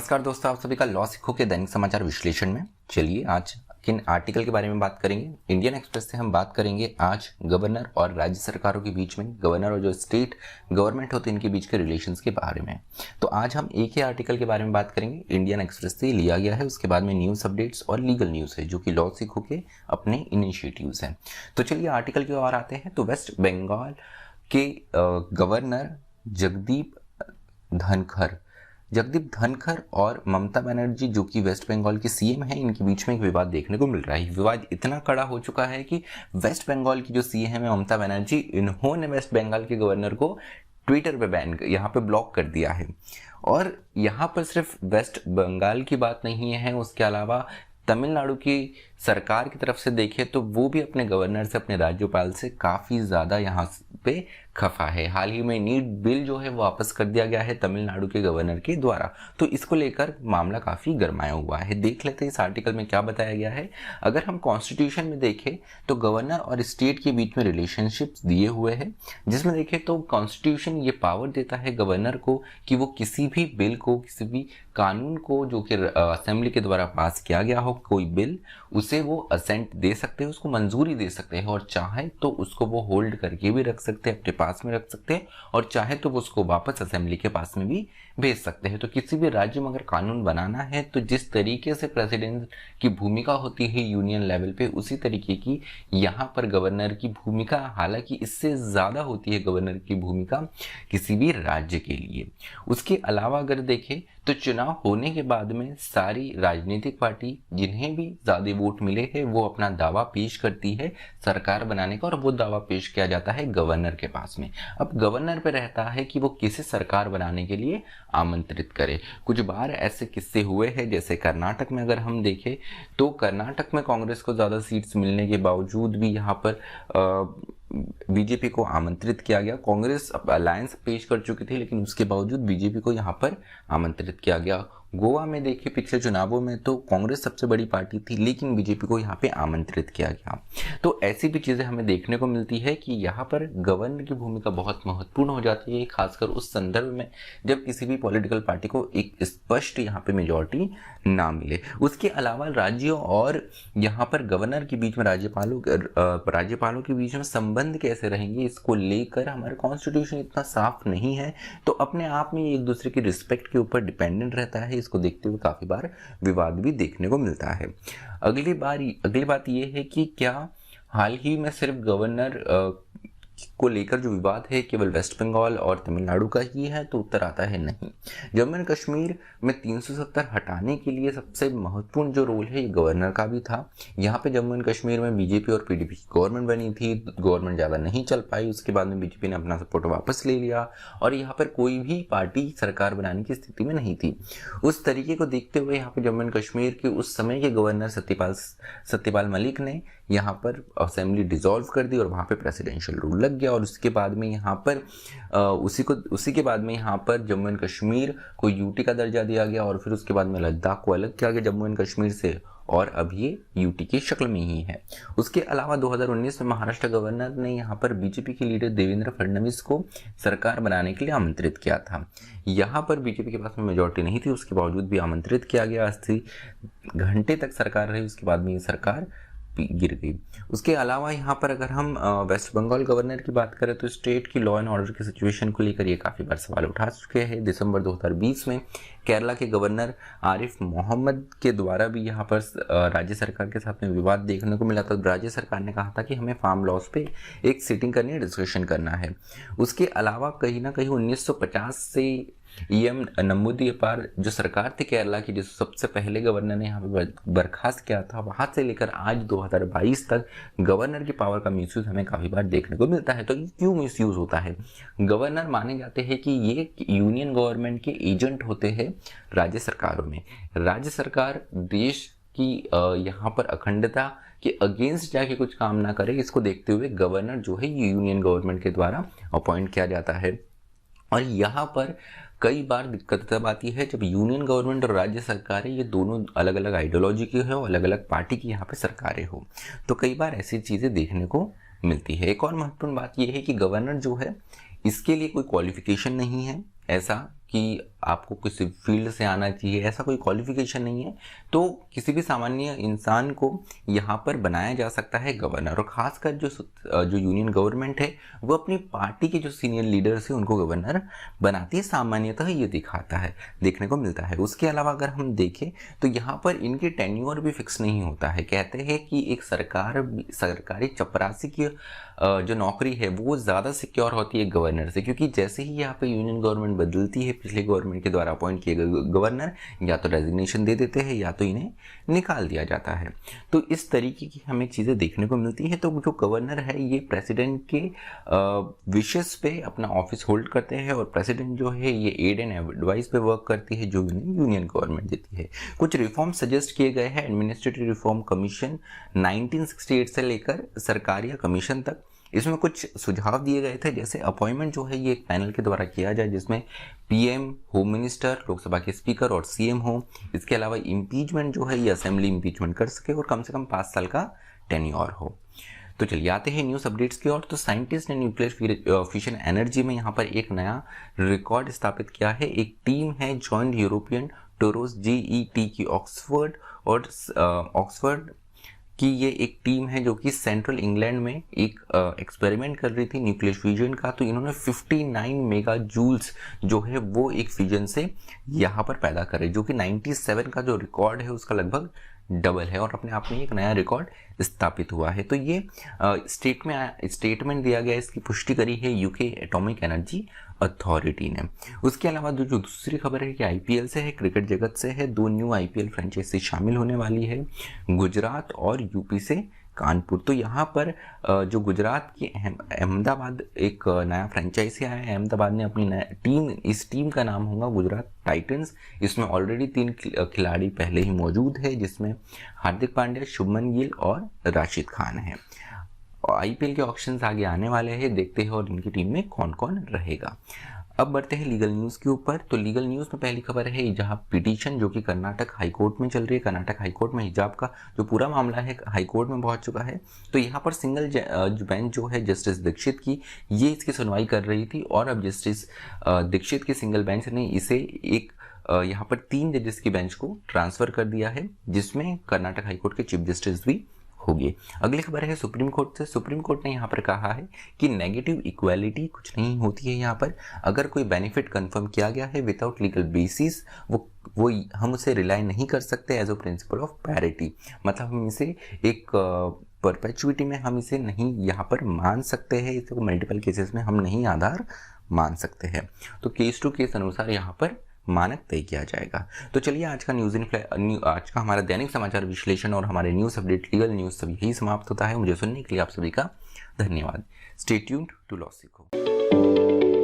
नमस्कार दोस्तों, आप सभी का लॉ सीखो के दैनिक समाचार विश्लेषण में। चलिए आज किन आर्टिकल के बारे में बात करेंगे। इंडियन एक्सप्रेस से हम बात करेंगे आज गवर्नर और राज्य सरकारों के बीच में, गवर्नर और जो स्टेट गवर्नमेंट होते हैं इनके बीच के रिलेशंस के बारे में। तो आज हम एक ही आर्टिकल के बारे में बात करेंगे, इंडियन एक्सप्रेस से लिया गया है। उसके बाद में न्यूज़ अपडेट्स और लीगल न्यूज़ है जो कि लॉ सीखो के अपने इनिशिएटिव्स हैं। तो चलिए आर्टिकल की ओर आते हैं। तो वेस्ट बंगाल के गवर्नर जगदीप धनखड़ और ममता बनर्जी जो कि वेस्ट बंगाल की सीएम है, इनके बीच में एक विवाद देखने को मिल रहा है। विवाद इतना कड़ा हो चुका है कि वेस्ट बंगाल की जो सीएम है ममता बनर्जी, इन्होंने वेस्ट बंगाल के गवर्नर को ट्विटर पे यहाँ पे ब्लॉक कर दिया है। और यहाँ पर सिर्फ वेस्ट बंगाल की बात नहीं है, उसके अलावा तमिलनाडु की सरकार की तरफ से देखें तो वो भी अपने गवर्नर से, अपने राज्यपाल से काफ़ी ज़्यादा यहाँ पे खफा है। हाल ही में नीट बिल जो है वो वापस कर दिया गया है तमिलनाडु के गवर्नर के द्वारा, तो इसको लेकर मामला काफ़ी गरमाया हुआ है। देख लेते हैं इस आर्टिकल में क्या बताया गया है। अगर हम कॉन्स्टिट्यूशन में देखें तो गवर्नर और स्टेट के बीच में रिलेशनशिप्स दिए हुए हैं, जिसमें देखें तो कॉन्स्टिट्यूशन ये पावर देता है गवर्नर को कि वो किसी भी बिल को, किसी भी कानून को जो कि असेंबली के द्वारा पास किया गया हो, कोई बिल, उसे वो असेंट दे सकते हैं, उसको मंजूरी दे सकते हैं, और चाहे तो उसको वो होल्ड करके भी रख सकते हैं, अपने पास में रख सकते हैं, और चाहे तो वो उसको वापस असेंबली के पास में भी भेज सकते हैं। तो किसी भी राज्य में अगर कानून बनाना है तो जिस तरीके से प्रेसिडेंट की भूमिका होती है यूनियन लेवल पे, उसी तरीके की यहाँ पर गवर्नर की भूमिका, हालांकि इससे ज़्यादा होती है गवर्नर की भूमिका किसी भी राज्य के लिए। उसके अलावा अगर देखें तो चुनाव होने के बाद में सारी राजनीतिक पार्टी जिन्हें भी ज़्यादा वोट मिले हैं वो अपना दावा पेश करती है सरकार बनाने का, और वो दावा पेश किया जाता है गवर्नर के पास में। अब गवर्नर पे रहता है कि वो किसे सरकार बनाने के लिए आमंत्रित करे। कुछ बार ऐसे किस्से हुए हैं, जैसे कर्नाटक में अगर हम देखें तो कर्नाटक में कांग्रेस को ज़्यादा सीट्स मिलने के बावजूद भी यहाँ पर बीजेपी को आमंत्रित किया गया। कांग्रेस अलायंस पेश कर चुकी थी, लेकिन उसके बावजूद बीजेपी को यहाँ पर आमंत्रित किया गया। गोवा में देखिए पिछले चुनावों में तो कांग्रेस सबसे बड़ी पार्टी थी, लेकिन बीजेपी को यहाँ पे आमंत्रित किया गया। तो ऐसी भी चीज़ें हमें देखने को मिलती है कि यहाँ पर गवर्नर की भूमिका बहुत महत्वपूर्ण हो जाती है, खासकर उस संदर्भ में जब किसी भी पॉलिटिकल पार्टी को एक स्पष्ट यहाँ पे मेजॉरिटी ना मिले। उसके अलावा राज्यों और यहाँ पर गवर्नर के बीच में, राज्यपालों के बीच में संबंध कैसे रहेंगे, इसको लेकर हमारा कॉन्स्टिट्यूशन इतना साफ नहीं है, तो अपने आप में एक दूसरे की रिस्पेक्ट के ऊपर डिपेंडेंट रहता है। इसको देखते हुए काफ़ी बार विवाद भी देखने को मिलता है। अगली बात यह है कि क्या हाल ही में सिर्फ गवर्नर को लेकर जो विवाद है केवल वेस्ट बंगाल और तमिलनाडु का ही है, तो उत्तर आता है नहीं। जम्मू एंड कश्मीर में 370 हटाने के लिए सबसे महत्वपूर्ण जो रोल है ये गवर्नर का भी था। यहाँ पे जम्मू एंड कश्मीर में बीजेपी और पीडीपी की गवर्नमेंट बनी थी, गवर्नमेंट ज़्यादा नहीं चल पाई, उसके बाद में बीजेपी ने अपना सपोर्ट वापस ले लिया और यहाँ पर कोई भी पार्टी सरकार बनाने की स्थिति में नहीं थी। उस तरीके को देखते हुए यहाँ पर जम्मू एंड कश्मीर के उस समय के गवर्नर सत्यपाल मलिक ने यहाँ पर असेंबली डिसॉल्व कर दी और वहाँ पे प्रेसिडेंशियल रूल लग गया। और उसके बाद में यहाँ पर उसी के बाद में यहाँ पर जम्मू एंड कश्मीर को यूटी का दर्जा दिया गया, और फिर उसके बाद में लद्दाख को अलग किया गया जम्मू एंड कश्मीर से, और अब ये यूटी की शक्ल में ही है। उसके अलावा 2019 में महाराष्ट्र गवर्नर ने यहाँ पर बीजेपी के लीडर देवेंद्र फडणवीस को सरकार बनाने के लिए आमंत्रित किया था। यहाँ पर बीजेपी के पास में मेजॉरिटी नहीं थी, उसके बावजूद भी आमंत्रित किया गया। 80 घंटे तक सरकार रही, उसके बाद में ये सरकार गिर गई। उसके अलावा यहाँ पर अगर हम वेस्ट बंगाल गवर्नर की बात करें तो स्टेट की लॉ एंड ऑर्डर की सिचुएशन को लेकर ये काफ़ी बार सवाल उठा चुके हैं। दिसंबर 2020 में केरला के गवर्नर आरिफ मोहम्मद के द्वारा भी यहाँ पर राज्य सरकार के साथ में विवाद देखने को मिला था। राज्य सरकार ने कहा था कि हमें फार्म लॉस पे एक सिटिंग करनी है, डिस्कशन करना है। उसके अलावा कहीं ना कहीं 1950 से EM नंबूदिरिपार जो सरकार थी केरला की, जिस सबसे पहले गवर्नर ने यहाँ पे बर्खास्त किया था, वहाँ से लेकर आज 2022 तक गवर्नर की पावर का मिसयूज हमें काफ़ी बार देखने को मिलता है। तो ये क्यों मिसयूज होता है? गवर्नर माने जाते हैं कि ये यूनियन गवर्नमेंट के एजेंट होते हैं राज्य सरकारों में। राज्य सरकार देश की यहाँ पर अखंडता के अगेंस्ट जाके कुछ काम ना करे, इसको देखते हुए गवर्नर जो है ये यूनियन गवर्नमेंट के द्वारा अपॉइंट किया जाता है। और यहाँ पर कई बार दिक्कत तब आती है जब यूनियन गवर्नमेंट और राज्य सरकारें ये दोनों अलग अलग आइडियोलॉजी की हो, अलग अलग पार्टी की यहाँ पे सरकारें हो, तो कई बार ऐसी चीज़ें देखने को मिलती है। एक और महत्वपूर्ण बात यह है कि गवर्नर जो है इसके लिए कोई क्वालिफिकेशन नहीं है ऐसा कि आपको किसी फील्ड से आना चाहिए, ऐसा कोई क्वालिफिकेशन नहीं है। तो किसी भी सामान्य इंसान को यहाँ पर बनाया जा सकता है गवर्नर, और खासकर जो यूनियन गवर्नमेंट है वो अपनी पार्टी के जो सीनियर लीडर्स हैं उनको गवर्नर बनाती है, सामान्यतः ये देखने को मिलता है। उसके अलावा अगर हम देखें तो यहाँ पर इनके टेन्योर भी फिक्स नहीं होता है। कहते हैं कि एक सरकारी चपरासी की जो नौकरी है वो ज़्यादा सिक्योर होती है गवर्नर से, क्योंकि जैसे ही यहाँ पे यूनियन गवर्नमेंट बदलती है, पिछले गवर्नमेंट के द्वारा अपॉइंट किए गए गवर्नर या तो रेजिग्नेशन दे देते हैं या तो इन्हें निकाल दिया जाता है। तो इस तरीके की हमें चीज़ें देखने को मिलती है। तो जो गवर्नर है ये प्रेसिडेंट के विशेस पे अपना ऑफिस होल्ड करते हैं, और प्रेसिडेंट जो है ये एड एंड एडवाइस पे वर्क करती है जो यूनियन गवर्नमेंट देती है। कुछ रिफॉर्म सजेस्ट किए गए हैं एडमिनिस्ट्रेटिव रिफॉर्म कमीशन 1968 से लेकर सरकारिया कमीशन तक। इसमें कुछ सुझाव दिए गए थे, जैसे अपॉइंटमेंट जो है ये एक पैनल के द्वारा किया जाए जिसमें पीएम, होम मिनिस्टर, लोकसभा के स्पीकर और सीएम हो। इसके अलावा इम्पीचमेंट जो है ये असेंबली इम्पीचमेंट कर सके और कम से कम 5 साल का टेन्योर हो। तो चलिए आते हैं न्यूज़ अपडेट्स की ओर। तो साइंटिस्ट ने न्यूक्लियर फिशन एनर्जी में यहाँ पर एक नया रिकॉर्ड स्थापित किया है। एक टीम है जॉइंट यूरोपियन टोरोस GET की ऑक्सफोर्ड कि ये एक टीम है जो कि सेंट्रल इंग्लैंड में एक एक्सपेरिमेंट कर रही थी न्यूक्लियर फ्यूजन का। तो इन्होंने 59 मेगा जूल्स जो है वो एक फ्यूजन से यहाँ पर पैदा करे, जो कि 97 का जो रिकॉर्ड है उसका लगभग डबल है, और अपने आप में एक नया रिकॉर्ड स्थापित हुआ है। तो ये स्टेटमेंट दिया गया, इसकी पुष्टि करी है यूके एटॉमिक एनर्जी अथॉरिटी ने। उसके अलावा जो दूसरी खबर है कि आईपीएल से है, क्रिकेट जगत से है। 2 न्यू आईपीएल फ्रेंचाइजी शामिल होने वाली है, गुजरात और यूपी से कानपुर। तो यहाँ पर जो गुजरात की अहमदाबाद एक नया फ्रेंचाइजी आया है। अहमदाबाद ने अपनी नया इस टीम का नाम होगा गुजरात टाइटंस। इसमें ऑलरेडी 3 खिलाड़ी पहले ही मौजूद है, जिसमें हार्दिक पांड्या, शुभमन गिल और राशिद खान है। आईपीएल के ऑप्शंस आगे आने वाले हैं, देखते हैं और इनकी टीम में कौन कौन रहेगा। अब बढ़ते हैं लीगल न्यूज़ के ऊपर। तो लीगल न्यूज़ में पहली खबर है जहां पिटीशन जो कि कर्नाटक हाईकोर्ट में चल रही है। कर्नाटक हाईकोर्ट में हिजाब का जो पूरा मामला है हाईकोर्ट में पहुंच चुका है। तो यहाँ पर सिंगल बेंच जो है जस्टिस दीक्षित की, ये इसकी सुनवाई कर रही थी, और अब जस्टिस दीक्षित की सिंगल बेंच ने इसे एक यहाँ पर 3 जजेस की बेंच को ट्रांसफर कर दिया है, जिसमें कर्नाटक हाईकोर्ट के चीफ जस्टिस भी होगी। अगली खबर है सुप्रीम कोर्ट से। सुप्रीम कोर्ट ने यहाँ पर कहा है कि नेगेटिव इक्वालिटी कुछ नहीं होती है। यहाँ पर अगर कोई बेनिफिट कंफर्म किया गया है विदाउट लीगल बेसिस, वो हम उसे रिलाई नहीं कर सकते as a principle of parity. मतलब हम इसे एक परपेचुइटी में हम इसे नहीं यहाँ पर मान सकते हैं, इसे मल्टीपल केसेस में हम नहीं आधार मान सकते हैं। तो केस टू केस अनुसार यहाँ पर मानक तय किया जाएगा। तो चलिए आज का हमारा दैनिक समाचार विश्लेषण और हमारे न्यूज़ अपडेट लीगल न्यूज़ सब यही समाप्त होता है। मुझे सुनने के लिए आप सभी का धन्यवाद। स्टे ट्यून्ड टू लॉ सीखो।